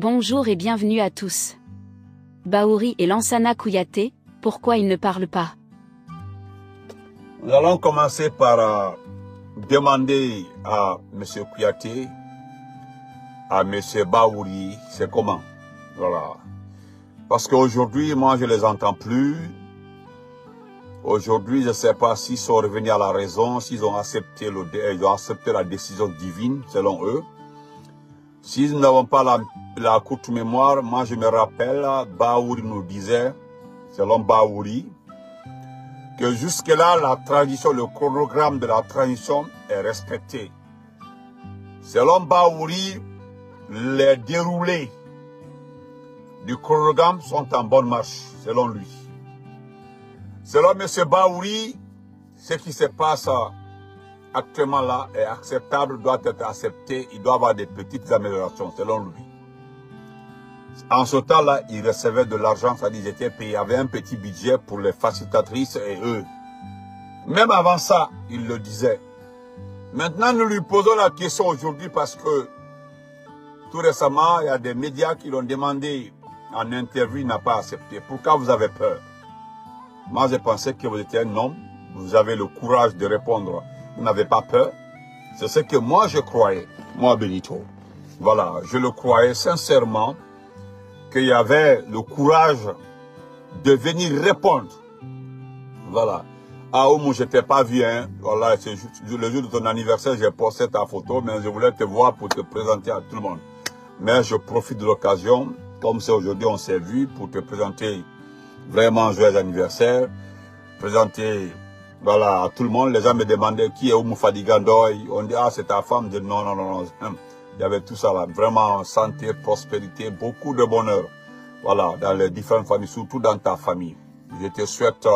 Bonjour et bienvenue à tous. Bahouri et Lansana Kouyaté, pourquoi ils ne parlent pas? Nous allons commencer par demander à M. Kouyaté, à M. Bahouri, c'est comment. Voilà. Parce qu'aujourd'hui, moi, je ne les entends plus. Aujourd'hui, je ne sais pas s'ils sont revenus à la raison, s'ils ont accepté la décision divine, selon eux. Si nous n'avons pas la courte mémoire, moi je me rappelle, Bahouri nous disait, selon Bahouri, que jusque-là, la tradition, le chronogramme de la tradition est respecté. Selon Bahouri, les déroulés du chronogramme sont en bonne marche, selon lui. Selon M. Bahouri, ce qui se passe actuellement là est acceptable, doit être accepté, il doit avoir des petites améliorations, selon lui. En ce temps-là, il recevait de l'argent, c'est-à-dire qu'ils étaient payés, il y avait un petit budget pour les facilitatrices et eux. Même avant ça, il le disait. Maintenant, nous lui posons la question aujourd'hui parce que tout récemment, il y a des médias qui l'ont demandé en interview, il n'a pas accepté. Pourquoi vous avez peur? Moi, je pensais que vous étiez un homme, vous avez le courage de répondre. Vous n'avez pas peur. C'est ce que moi je croyais, moi Benito. Voilà, je le croyais sincèrement qu'il y avait le courage de venir répondre. Voilà. Ah, Oumou, je t'ai pas vu, hein. Voilà, c'est le jour de ton anniversaire, j'ai posté ta photo, mais je voulais te voir pour te présenter à tout le monde. Mais je profite de l'occasion, comme c'est aujourd'hui, on s'est vu, pour te présenter vraiment joyeux anniversaire, présenter. Voilà, à tout le monde, les gens me demandaient qui est Oumou Fadigandoy. On dit, ah, c'est ta femme. Je dis, non, non, non, non. Il y avait tout ça là. Vraiment, santé, prospérité, beaucoup de bonheur. Voilà, dans les différentes familles, surtout dans ta famille. Je te souhaite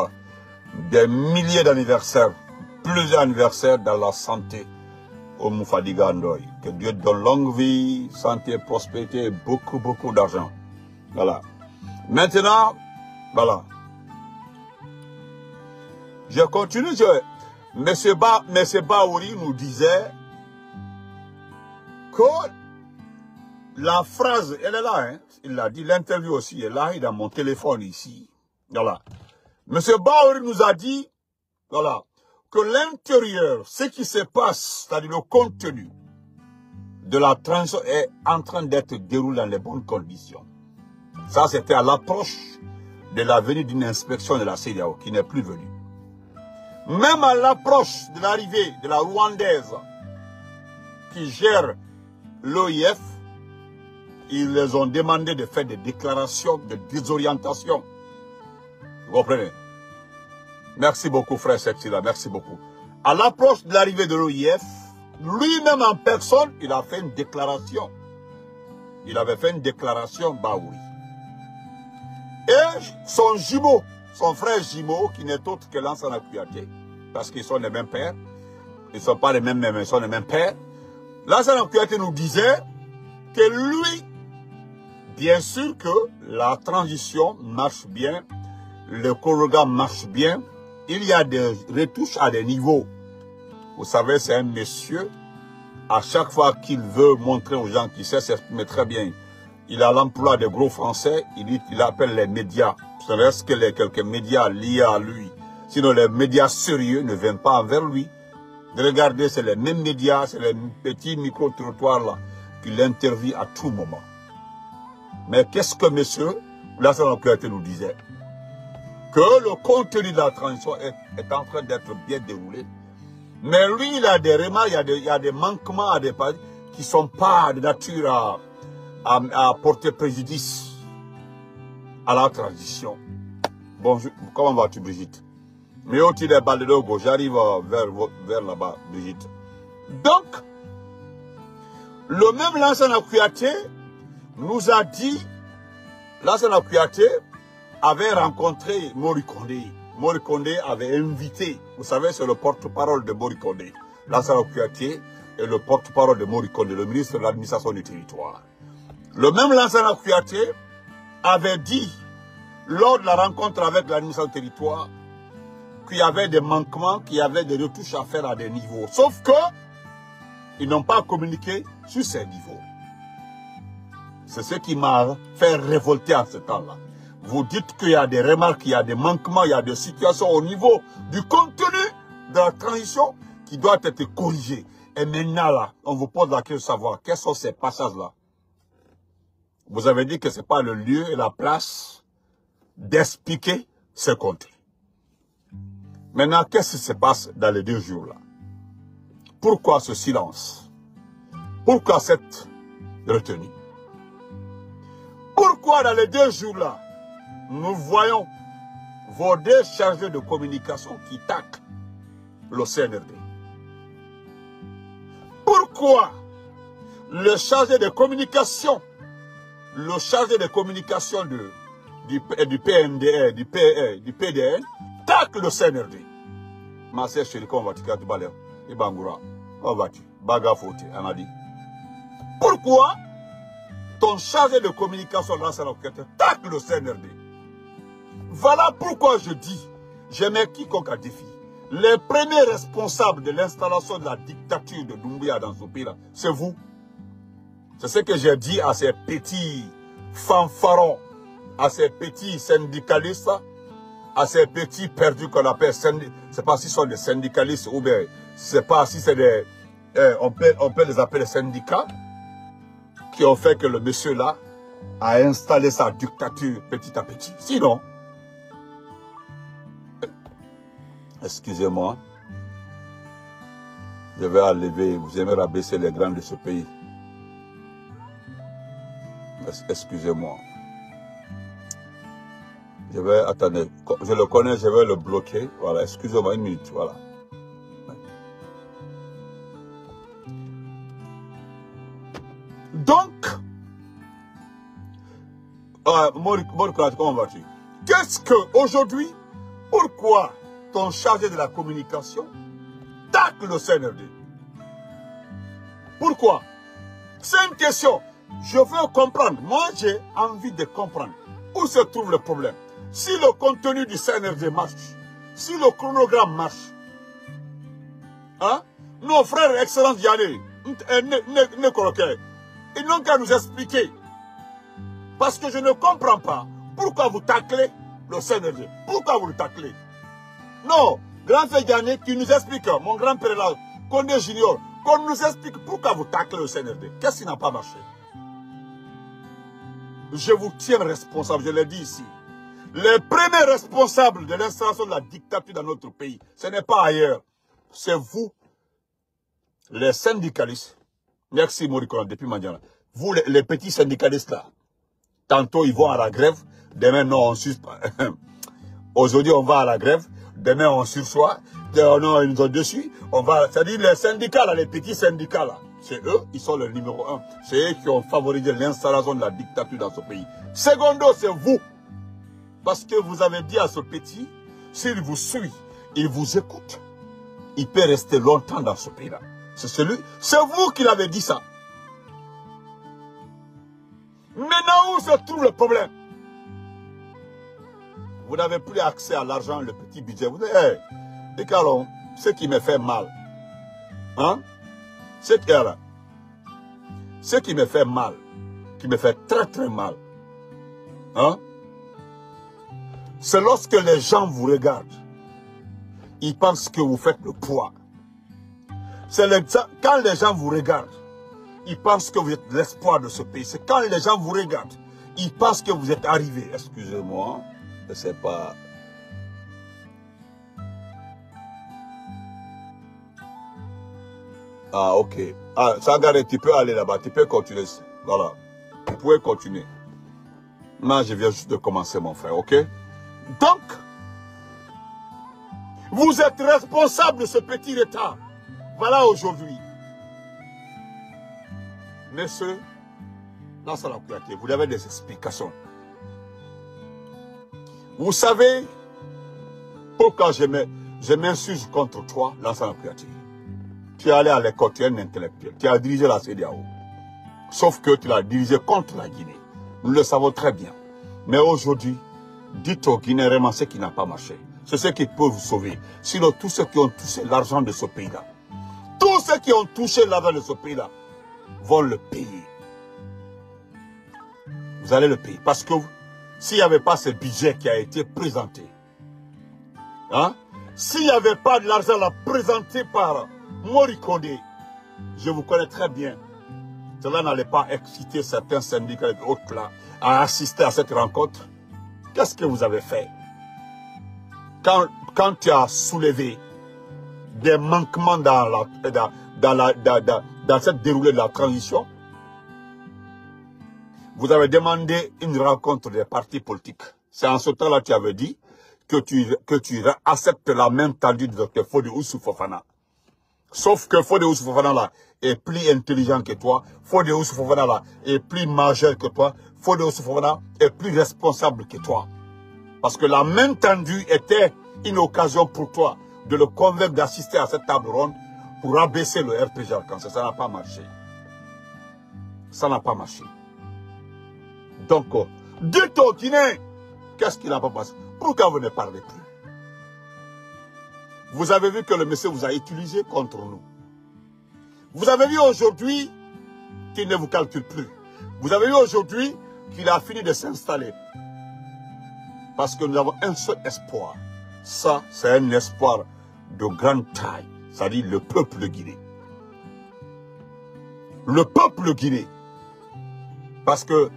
des milliers d'anniversaires, plusieurs anniversaires dans la santé, Oumou Fadigandoy. Que Dieu te donne longue vie, santé, prospérité et beaucoup, beaucoup d'argent. Voilà. Maintenant, voilà. Je continue, M. Bahouri nous disait que la phrase, elle est là, hein, il l'a dit, l'interview aussi est là, il a mon téléphone ici. Voilà. M. Bahouri nous a dit, voilà, que l'intérieur, ce qui se passe, c'est-à-dire le contenu de la transition est en train d'être déroulé dans les bonnes conditions. Ça, c'était à l'approche de la venue d'une inspection de la CEDEAO qui n'est plus venue. Même à l'approche de l'arrivée de la Rwandaise qui gère l'OIF, ils les ont demandé de faire des déclarations de désorientation. Vous comprenez? Merci beaucoup, frère Sexila, merci beaucoup. À l'approche de l'arrivée de l'OIF, lui-même en personne, il a fait une déclaration. Il avait fait une déclaration, Bahouri. Et son jumeau, son frère jumeau, qui n'est autre que Lansana Kouyaté, parce qu'ils sont les mêmes pères, ils ne sont pas les mêmes mais ils sont les mêmes pères. Lansana Kouyaté nous disait que lui, bien sûr que la transition marche bien, le chronogramme marche bien, il y a des retouches à des niveaux. Vous savez, c'est un monsieur, à chaque fois qu'il veut montrer aux gens qu'il sait s'exprimer très bien, il a l'emploi des gros français, il appelle les médias. Ce ne reste que quelques médias liés à lui. Sinon, les médias sérieux ne viennent pas envers lui. Regardez, c'est les mêmes médias, c'est les petits micro-trottoirs là, qui l'interviewent à tout moment. Mais qu'est-ce que monsieur Lansana Kouyaté nous disait? Que le contenu de la transition est en train d'être bien déroulé. Mais lui, il a des remarques, il y a des manquements à des parties qui ne sont pas de nature à porter préjudice à la transition. Bonjour, comment vas-tu, Brigitte? Mais au-dessus des balles de logo, j'arrive vers là-bas, Brigitte. Donc, le même Lansana Kouyaté nous a dit, Lansana Kouyaté avait rencontré Mori Kondé. Mori Kondé avait invité, vous savez, c'est le porte-parole de Mori Kondé. Lansana Kouyaté est le porte-parole de Mori Kondé, le ministre de l'administration du territoire. Le même Lansana Kouyaté avait dit, lors de la rencontre avec l'administration du territoire, qu'il y avait des manquements, qu'il y avait des retouches à faire à des niveaux. Sauf que, ils n'ont pas communiqué sur ces niveaux. C'est ce qui m'a fait révolter en ce temps-là. Vous dites qu'il y a des remarques, il y a des manquements, il y a des situations au niveau du contenu de la transition qui doivent être corrigées. Et maintenant, là, on vous pose la question de savoir quels sont ces passages-là. Vous avez dit que ce n'est pas le lieu et la place d'expliquer ce contenu. Maintenant, qu'est-ce qui se passe dans les 2 jours-là? Pourquoi ce silence? Pourquoi cette retenue? Pourquoi dans les 2 jours-là, nous voyons vos 2 chargés de communication qui taclent le CNRD? Pourquoi le chargé de communication, du PNDR, du PDN, tacle le CNRD? Ma sœur chérie, comment vas-tu? Pourquoi ton chargé de communication tacle le CNRD? Voilà pourquoi je dis, je mets quiconque à défi. Les premiers responsables de l'installation de la dictature de Doumbouya dans ce pays-là, c'est vous. C'est ce que j'ai dit à ces petits fanfarons, à ces petits syndicalistes, à ces petits perdus qu'on appelle syndicalistes. Je ne sais pas s'ils sont des syndicalistes ou bien, je ne sais pas si c'est des... on peut les appeler syndicats, qui ont fait que le monsieur-là a installé sa dictature petit à petit. Sinon, excusez-moi, je vais enlever, vous aimez rabaisser les grands de ce pays. Excusez-moi. Je vais, attendez, je le connais, je vais le bloquer. Voilà, excusez-moi, 1 minute, voilà. Donc, comment vas-tu? Qu'est-ce que, aujourd'hui, pourquoi ton chargé de la communication tacle le CNRD? Pourquoi? C'est une question. Je veux comprendre. Moi, j'ai envie de comprendre où se trouve le problème. Si le contenu du CNRD marche, si le chronogramme marche, hein, nos frères excellents Yanné, ils n'ont qu'à nous expliquer. Parce que je ne comprends pas pourquoi vous taclez le CNRD. Pourquoi vous le taclez? Non, grand frère Yanné, qui nous explique, mon grand-père là, Condé Junior, qu'on nous explique pourquoi vous taclez le CNRD. Qu'est-ce qui n'a pas marché? Je vous tiens responsable, je l'ai dit ici. Les premiers responsables de l'installation de la dictature dans notre pays, ce n'est pas ailleurs. C'est vous, les syndicalistes. Merci Morikona, depuis Mandiana. Vous, les petits syndicalistes là, tantôt ils vont à la grève, demain non, on suspend. Aujourd'hui on va à la grève, demain on sursoit, non, ils nous ont dessus, on va. C'est-à-dire les syndicats là, les petits syndicats là, c'est eux, ils sont le numéro 1. C'est eux qui ont favorisé l'installation de la dictature dans ce pays. Secondo, c'est vous. Parce que vous avez dit à ce petit, s'il vous suit, il vous écoute, il peut rester longtemps dans ce pays-là. C'est vous qui l'avez dit ça. Maintenant, où se trouve le problème? Vous n'avez plus accès à l'argent, le petit budget. Vous dites, hey, Décalon, ce qui me fait mal, hein? Ce qui me fait mal, qui me fait très très mal, hein? C'est lorsque les gens vous regardent, ils pensent que vous faites le poids. C'est quand les gens vous regardent, ils pensent que vous êtes l'espoir de ce pays. C'est quand les gens vous regardent, ils pensent que vous êtes arrivé. Excusez-moi, je ne sais pas. Ah, ok. Ah, Sangaré, tu peux aller là-bas, tu peux continuer. Voilà. Vous pouvez continuer. Moi, je viens juste de commencer, mon frère, ok? Donc, vous êtes responsable de ce petit retard. Voilà aujourd'hui. Monsieur, là, ça l'a éclaté. Vous avez des explications. Vous savez pourquoi je m'insurge contre toi, l'ensemble créatif. Tu es allé à l'école, tu es un intellectuel. Tu as dirigé la CEDEAO. Sauf que tu l'as dirigé contre la Guinée. Nous le savons très bien. Mais aujourd'hui, dites aux Guinéens vraiment ce qui n'a pas marché. C'est ce qui peut vous sauver. Sinon, tous ceux qui ont touché l'argent de ce pays-là, tous ceux qui ont touché l'argent de ce pays-là, vont le payer. vous allez le payer. Parce que s'il n'y avait pas ce budget qui a été présenté, hein, s'il n'y avait pas de l'argent là présenté par Morikode, je vous connais très bien, cela n'allait pas exciter certains syndicats et autres là à assister à cette rencontre. Qu'est-ce que vous avez fait? Quand tu as soulevé des manquements dans cette déroulée de la transition, vous avez demandé une rencontre des partis politiques. C'est en ce temps-là que tu avais dit que tu acceptes la main tendue de Dr. Fode Ousou Fofana. Sauf que Fode Ousou Fofana là est plus intelligent que toi. Fode Ousou Fofana là est plus majeur que toi. Fode Ousou Fofana est plus responsable que toi. Parce que la main tendue était une occasion pour toi de le convaincre d'assister à cette table ronde pour abaisser le RPG Arkansas. Ça n'a pas marché. Ça n'a pas marché. Donc, dites aux Guinéens, qu'est-ce qui n'a pas passé? Pourquoi vous ne parlez plus? Vous avez vu que le monsieur vous a utilisé contre nous. Vous avez vu aujourd'hui qu'il ne vous calcule plus. Vous avez vu aujourd'hui qu'il a fini de s'installer. Parce que nous avons un seul espoir. Ça, c'est un espoir de grande taille. C'est-à-dire le peuple guinéen. Le peuple guinéen. Parce que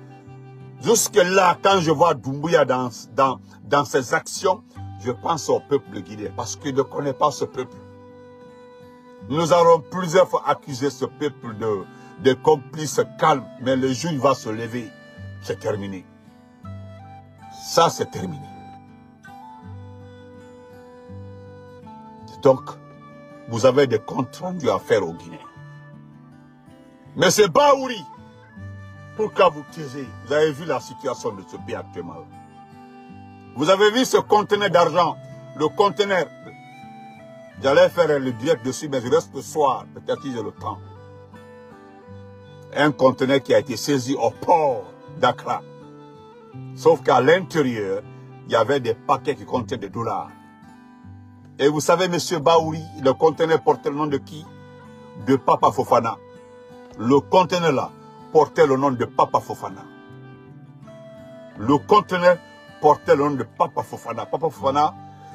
jusque-là, quand je vois Doumbouya dans ses actions, je pense au peuple guinéen. Parce qu'il ne connaît pas ce peuple. Nous avons plusieurs fois accusé ce peuple de complices calmes. Mais le jour où il va se lever, c'est terminé. Ça, c'est terminé. Donc, vous avez des comptes rendus à faire au Guinée. Mais c'est Baouri. Pourquoi vous taisez? Vous avez vu la situation de ce pays actuellement. Vous avez vu ce conteneur d'argent. Le conteneur. J'allais faire le direct dessus, mais je reste ce soir. Peut-être que j'ai le temps. Un conteneur qui a été saisi au port d'Accra. Sauf qu'à l'intérieur, il y avait des paquets qui contenaient des dollars. Et vous savez, monsieur Baouri, le conteneur portait le nom de qui? De Papa Fofana. Le conteneur là portait le nom de Papa Fofana. Le conteneur portait le nom de Papa Fofana. Papa Fofana,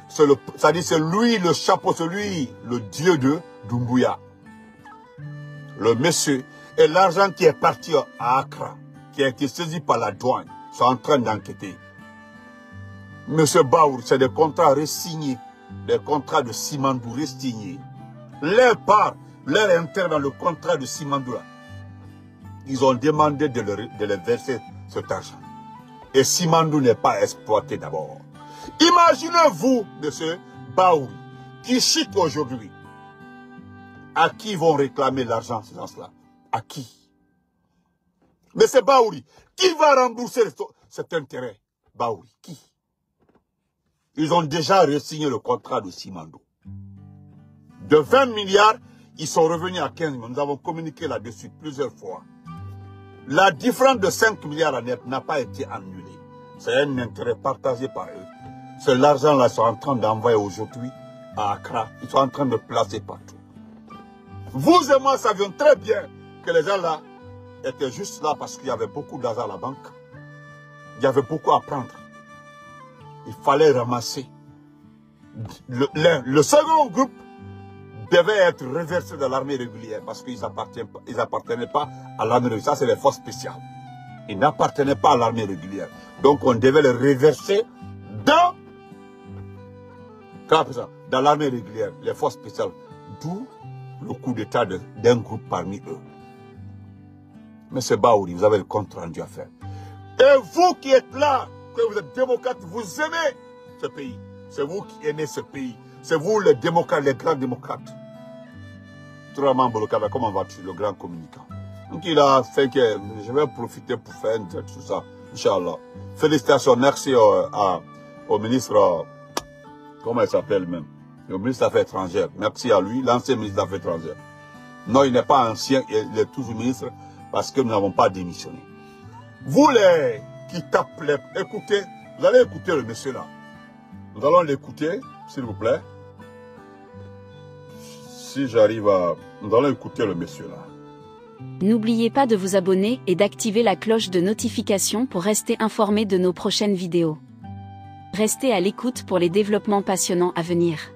c'est lui le chapeau, c'est lui le dieu de Doumbouya. Le monsieur, et l'argent qui est parti à Accra, qui a été saisi par la douane, sont en train d'enquêter. Monsieur Baouri, c'est des contrats resignés. Des contrats de Simandou resignés. Leur part, leur intérêt dans le contrat de Simandou, là, ils ont demandé de les verser cet argent. Et Simandou n'est pas exploité d'abord. Imaginez-vous, monsieur Baouri, qui chute aujourd'hui. À qui vont réclamer l'argent, ces gens-là? À qui? Mais c'est Baouri. Qui va rembourser cet intérêt? Baouri. Qui? Ils ont déjà re-signé le contrat de Simandou. De 20 milliards, ils sont revenus à 15 milliards. Nous avons communiqué là-dessus plusieurs fois. La différence de 5 milliards à net n'a pas été annulée. C'est un intérêt partagé par eux. C'est l'argent-là qu'ils sont en train d'envoyer aujourd'hui à Accra. Ils sont en train de placer partout. Vous et moi savions très bien que les gens-là étaient juste là parce qu'il y avait beaucoup d'argent à la banque. Il y avait beaucoup à prendre. Il fallait ramasser. Le second groupe devait être reversé dans l'armée régulière parce qu'ils n'appartenaient pas à l'armée régulière. Ça, c'est les forces spéciales. Ils n'appartenaient pas à l'armée régulière. Donc, on devait les reverser dans l'armée régulière, les forces spéciales. D'où le coup d'état d'un groupe parmi eux. Mais c'est Baouri, vous avez le compte rendu à faire. Et vous qui êtes là, que vous êtes démocrate, vous aimez ce pays. C'est vous qui aimez ce pays. C'est vous les démocrates, les grands démocrates. Touraman Bolokaba, comment vas-tu, le grand communicant? Donc il a fait que je vais profiter pour faire une direct sur ça. Inch'Allah. Félicitations, merci au ministre, comment il s'appelle même? Le ministre des Affaires étrangères. Merci à lui, l'ancien ministre des Affaires étrangères. Non, il n'est pas ancien, il est toujours ministre parce que nous n'avons pas démissionné. Vous les qui tapent les... Écoutez, vous allez écouter le monsieur là. Nous allons l'écouter, s'il vous plaît. Si j'arrive à... Nous allons écouter le monsieur là. N'oubliez pas de vous abonner et d'activer la cloche de notification pour rester informé de nos prochaines vidéos. Restez à l'écoute pour les développements passionnants à venir.